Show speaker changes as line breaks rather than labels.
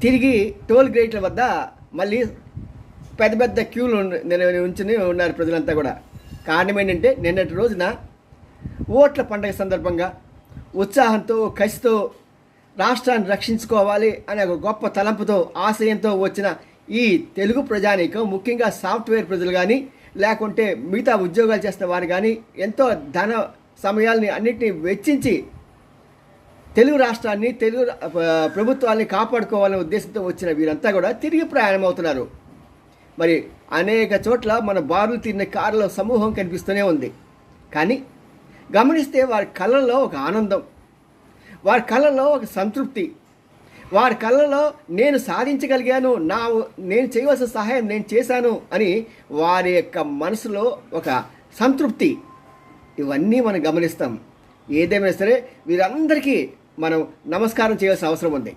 తిరిగి టోల్ గేట్ల వద్ద మళ్ళీ పెద్ద పెద్ద క్యూలు ఉంచుని ఉన్నారు ప్రజలంతా కూడా. కారణం ఏంటంటే నిన్నటి రోజున ఓట్ల పండగ సందర్భంగా ఉత్సాహంతో కసితో రాష్ట్రాన్ని రక్షించుకోవాలి అనే ఒక గొప్ప తలంపుతో ఆశయంతో వచ్చిన ఈ తెలుగు ప్రజానీకం, ముఖ్యంగా సాఫ్ట్వేర్ ప్రజలు కానీ లేకుంటే మిగతా ఉద్యోగాలు చేస్తున్న వారు కానీ ఎంతో ధన సమయాల్ని అన్నింటినీ వెచ్చించి తెలుగు రాష్ట్రాన్ని, తెలుగు ప్రభుత్వాన్ని కాపాడుకోవాలనే ఉద్దేశంతో వచ్చిన వీరంతా కూడా తిరిగి ప్రయాణం అవుతున్నారు. మరి అనేక చోట్ల మన బారులు తీరిన కారుల సమూహం కనిపిస్తూనే ఉంది. కానీ గమనిస్తే వారి కళ్ళల్లో ఒక ఆనందం, వారి కళ్ళల్లో ఒక సంతృప్తి, వారి కళ్ళలో నేను సాధించగలిగాను, నేను చేయవలసిన సహాయం నేను చేశాను అని వారి యొక్క మనసులో ఒక సంతృప్తి, ఇవన్నీ మనం గమనిస్తాం. ఏదేమైనా సరే వీరందరికీ మనం నమస్కారం చేయాల్సిన అవసరం ఉంది.